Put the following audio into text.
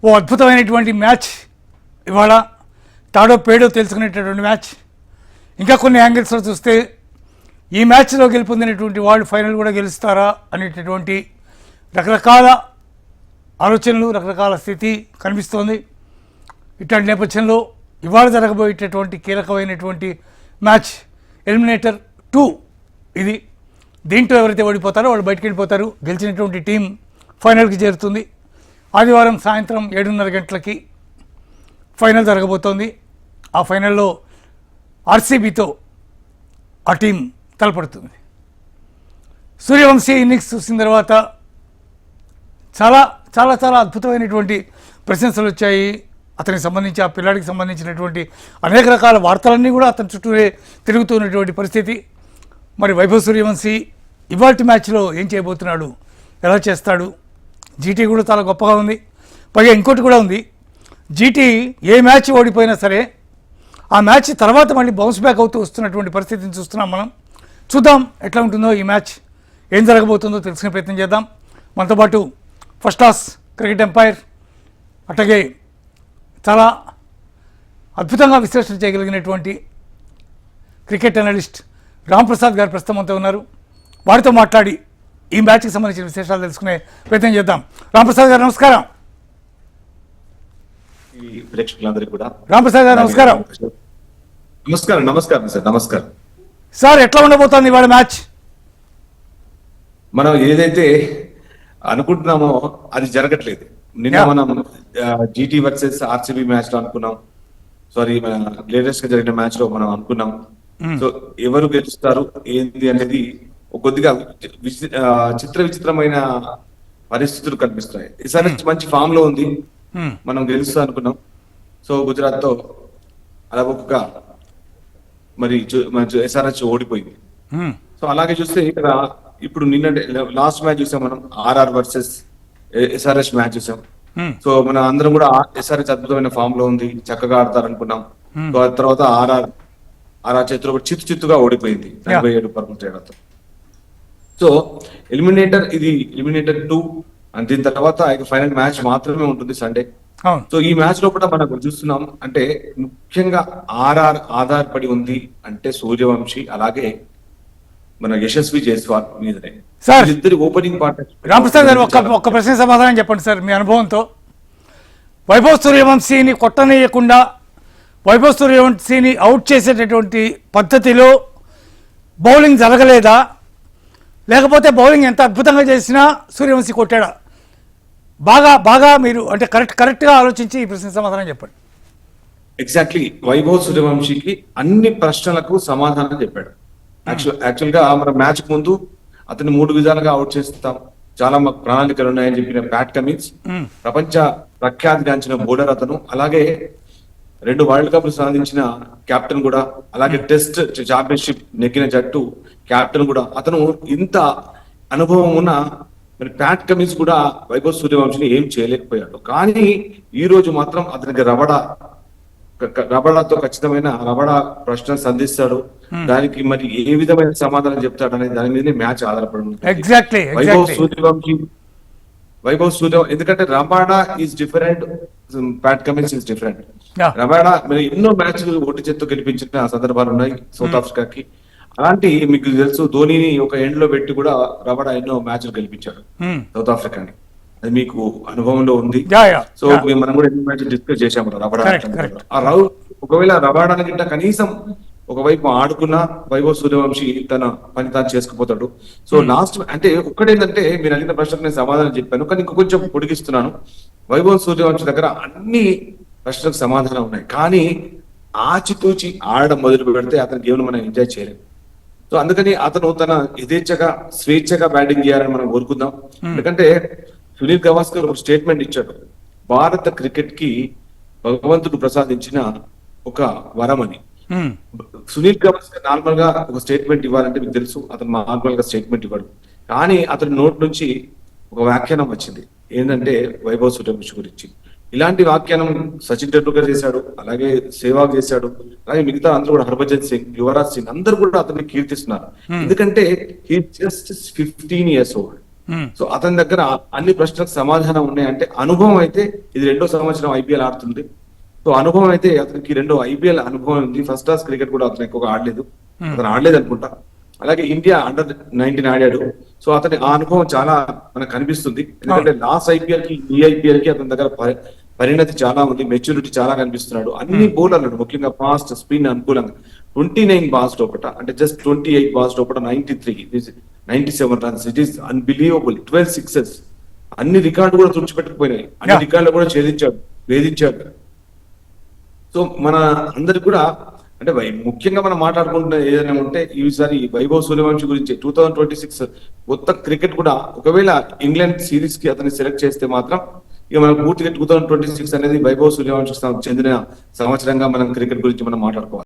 ఓ అద్భుతమైనటువంటి మ్యాచ్ ఇవాళ తాడో పేడో తెలుసుకునేటటువంటి మ్యాచ్. ఇంకా కొన్ని యాంగిల్స్లో చూస్తే ఈ మ్యాచ్లో గెలుపొందినటువంటి వాళ్ళు ఫైనల్ కూడా గెలుస్తారా అనేటటువంటి రకరకాల ఆలోచనలు, రకరకాల స్థితి కనిపిస్తోంది. ఇట్లాంటి నేపథ్యంలో ఇవాళ జరగబోయేటటువంటి కీలకమైనటువంటి మ్యాచ్ ఎలిమినేటర్ 2 ఇది. దీంట్లో ఎవరైతే ఓడిపోతారో వాళ్ళు బయటకు వెళ్ళిపోతారు. గెలిచినటువంటి టీం ఫైనల్కి చేరుతుంది. ఆదివారం సాయంత్రం 7:30 గంటలకి ఫైనల్ జరగబోతోంది. ఆ ఫైనల్లో ఆర్సీబీతో ఆ టీం తలపడుతుంది. సూర్యవంశీ ఇన్నింగ్స్ చూసిన తర్వాత చాలా చాలా చాలా అద్భుతమైనటువంటి ప్రశంసలు వచ్చాయి. అతనికి సంబంధించి, ఆ పిల్లాడికి సంబంధించినటువంటి అనేక రకాల వార్తలన్నీ కూడా అతని చుట్టూరే తిరుగుతున్నటువంటి పరిస్థితి. మరి వైభవ్ సూర్యవంశీ ఇవాల్టి మ్యాచ్లో ఏం చేయబోతున్నాడు, ఎలా చేస్తాడు? జీటీ కూడా చాలా గొప్పగా ఉంది. పైగా ఇంకోటి కూడా ఉంది, జీటీ ఏ మ్యాచ్ ఓడిపోయినా సరే ఆ మ్యాచ్ తర్వాత మళ్ళీ బౌన్స్ బ్యాక్ అవుతూ వస్తున్నటువంటి పరిస్థితిని చూస్తున్నాం మనం. చూద్దాం ఎట్లా ఉంటుందో ఈ మ్యాచ్, ఏం జరగబోతుందో తెలుసుకునే ప్రయత్నం చేద్దాం. మనతో పాటు ఫస్ట్ క్లాస్ క్రికెట్ ఎంపైర్, అట్లాగే చాలా అద్భుతంగా విశ్లేషణ చేయగలిగినటువంటి క్రికెట్ అనలిస్ట్ రాంప్రసాద్ గారు ప్రస్తుతం అంతా ఉన్నారు. వారితో మాట్లాడి ఈ మ్యాచ్కి సంబంధించిన విశేషాలు తెలుసుకునే ప్రయత్నం చేద్దాం. రాంప్రసాద్ గారు నమస్కారం. రాంప్రసాద్ గారు నమస్కారం. నమస్కారం. నమస్కారం సార్. నమస్కారం సార్. ఎట్లా ఉండబోతోంది ఇవాళ మ్యాచ్? మనం ఏదైతే అనుకుంటున్నామో అది జరగట్లేదు. నిన్న మనం జీటీ వర్సెస్ ఆర్సీబీ మ్యాచ్ లో అనుకున్నాం. సారీ, లేటెస్ట్ గా జరిగిన మ్యాచ్ లో మనం అనుకున్నాం. సో ఎవరు గెలుస్తారు ఏంది అనేది కొద్దిగా చిత్ర విచిత్రమైన పరిస్థితులు కనిపిస్తున్నాయి. ఈసారి మంచి ఫామ్ లో ఉంది, మనం గెలుస్తా అనుకున్నాం. సో గుజరాత్ తో అలా ఒక్కొక్క మరి ఎస్ఆర్హెచ్ ఓడిపోయింది. సో అలాగే చూస్తే ఇక్కడ ఇప్పుడు నిన్న లాస్ట్ మ్యాచ్ చూసాం మనం, ఆర్ఆర్ వర్సెస్ ఎస్ఆర్హెచ్ మ్యాచ్ చూసాం. సో మనం అందరం కూడా ఎస్ఆర్హెచ్ అద్భుతమైన ఫామ్ లో ఉంది, చక్కగా ఆడతారు అనుకున్నాం. సో ఆ తర్వాత ఆర్ఆర్ చేతిలో చిత్తుగా ఓడిపోయింది 47% తేడాతో. సో ఎలిమినేటర్ 2 అండ్ దీని తర్వాత ఫైనల్ మ్యాచ్ మాత్రమే ఉంటుంది సండే. సో ఈ మ్యాచ్ లో కూడా మనం చూస్తున్నాం అంటే ముఖ్యంగా ఆర్ఆర్ ఆధారపడి ఉంది అంటే సూర్యవంశీ అలాగే మన యశస్వి జైస్వాల్ మీదనే. సార్ ఇద్దరు ఓపెనింగ్ పార్ట్నర్. రామప్రసాద్ గారు ఒక్క ప్రశ్న సమాధానం చెప్పండి సార్ మీ అనుభవంతో. వైభవ్ సూర్యవంశీని కొట్టనీయకుండా వైభవ్ సూర్యవంశీని అవుట్ చేసేటటువంటి పద్ధతిలో బౌలింగ్ జరగలేదా, లేకపోతే బౌలింగ్ ఎంత అద్భుతంగా చేసినా సూర్యవంశీ కొట్టాడా? బాగా మీరు అంటే కరెక్ట్గా ఆలోచించి ఈ ప్రశ్న సమాధానం చెప్పండి. ఎగ్జాక్ట్లీ వైభవ్ సూర్యవంశీకి అన్ని ప్రశ్నలకు సమాధానం చెప్పాడు. యాక్చువల్ గా మన మ్యాచ్ ముందు అతన్ని 3 విధాలుగా అవుట్ చేస్తాం, చాలా మాకు ప్రణాళికలు ఉన్నాయని చెప్పిన ప్యాట్ కమిన్స్, ప్రపంచ ప్రఖ్యాతిగాంచిన బౌలర్ అతను, అలాగే 2 వరల్డ్ కప్ సాధించిన కెప్టెన్ కూడా, అలాగే టెస్ట్ ఛాంపియన్షిప్ నెగ్గిన జట్టు కెప్టెన్ కూడా. అతను ఇంత అనుభవం ఉన్న మరి ప్యాట్ కమిన్స్ కూడా వైభవ్ సూర్యవంశీని ఏం చేయలేకపోయాడు. కానీ ఈ రోజు మాత్రం అతనికి రబడాతో ఖచ్చితమైన రబడా ప్రశ్న సంధిస్తాడు. దానికి మరి ఏ విధమైన సమాధానం చెప్తాడు అనే దాని మీదనే మ్యాచ్ ఆధారపడి ఉంటుంది. వైభవ్ సూర్యవంశీ ఎందుకంటే Rabada is different, Pat Cummins is different. Rabada మరి ఎన్నో మ్యాచ్లు ఒట్టి చేత్తో గెలిపించిన సందర్భాలు ఉన్నాయి సౌత్ ఆఫ్రికాకి. అలాంటి మీకు తెలుసు, ధోనిని ఒక ఎండ్ లో పెట్టి కూడా రబాడా ఎన్నో మ్యాచ్లు గెలిపించాడు సౌత్ ఆఫ్రికాని. అది మీకు అనుభవంలో ఉంది. సో మనం కూడా ఎన్నో మ్యాచ్ డిస్కస్ చేశాము రబాడా. ఒకవేళ రబాడా గిట్ట కనీసం ఒకవైపు ఆడుకున్నా వైభవ్ సూర్యవంశీ తన పని తాను చేసుకుపోతాడు. సో లాస్ట్ అంటే ఒక్కడేంటంటే మీరు అడిగిన ప్రశ్నకు నేను సమాధానం చెప్పాను, కానీ ఇంకొంచెం పొడిగిస్తున్నాను. వైభవ్ సూర్యవంశీ దగ్గర అన్ని ప్రశ్నలకు సమాధానం ఉన్నాయి, కానీ ఆచితూచి ఆడడం మొదలు పెడితే అతని గేమ్ మనం ఎంజాయ్ చేయలేము. సో అందుకని అతను తన స్వేచ్ఛగా బ్యాటింగ్ చేయాలని మనం కోరుకుందాం. ఎందుకంటే సునీల్ గవాస్కర్ ఒక స్టేట్మెంట్ ఇచ్చాడు, భారత క్రికెట్ కి భగవంతుడు ప్రసాదించిన ఒక వరం అని. సునీల్ గవాస్కర్ నార్మల్ గా ఒక స్టేట్మెంట్ ఇవ్వాలంటే మీకు తెలుసు, అతను నార్మల్ గా స్టేట్మెంట్ ఇవ్వడు. కానీ అతని నోట్ నుంచి ఒక వ్యాఖ్యానం వచ్చింది, ఏంటంటే వైభవ్ సూర్యవంశీ గురించి. ఇలాంటి వ్యాఖ్యానం సచిన్ టెండూల్కర్ చేశాడు, అలాగే సేవాగ్ చేశాడు, అలాగే మిగతా అందరూ కూడా హర్భజన్ సింగ్, యువరాజ్ సింగ్ అందరూ కూడా అతన్ని కీర్తిస్తున్నారు. ఎందుకంటే he just 15 years old. So అతని దగ్గర అన్ని ప్రశ్నలకు సమాధానం ఉన్నాయంటే అనుభవం అయితే ఇది 2వ సంవత్సరం ఐపీఎల్ ఆడుతుంది. సో అనుభవం అయితే అతనికి 2వ ఐపీఎల్ అనుభవం ఉంది. ఫస్ట్ క్లాస్ క్రికెట్ కూడా అతను ఎక్కువగా ఆడలేదు, అతను ఆడలేదు అనుకుంటా. అలాగే ఇండియా అండర్-19 ఆడాడు. సో అతని ఆ అనుభవం చాలా మనకు కనిపిస్తుంది. ఎందుకంటే లాస్ట్ ఐపీఎల్ కి ఈ ఐపీఎల్ కి అతని దగ్గర పరిణతి చాలా ఉంది, మెచ్యూరిటీ చాలా కనిపిస్తున్నాడు. అన్ని బౌలర్లు ముఖ్యంగా ఫాస్ట్ స్పిన్ అనుకూలంగా 29 బాల్స్ లోపల, అంటే జస్ట్ 28 బాల్స్ లోపల 97 runs. It is unbelievable. 12 sixes, అన్ని రికార్డు కూడా తుడిచిపెట్టుకుపోయినాయి, అన్ని రికార్డులు కూడా వేధించాడు. సో మన అందరికి కూడా అంటే ముఖ్యంగా మనం మాట్లాడుకుంటున్న ఏదైనా ఉంటే ఈసారి వైభవ్ సూర్యవంశి గురించి 2026 మొత్తం క్రికెట్ కూడా ఒకవేళ ఇంగ్లాండ్ సిరీస్ కి అతన్ని సెలెక్ట్ చేస్తే మాత్రం ఇక మనం పూర్తిగా 2026 అనేది వైభవ్ సూర్యవంశి చెందిన సంవత్సరంగా మనం క్రికెట్ గురించి మనం మాట్లాడుకోవాలి.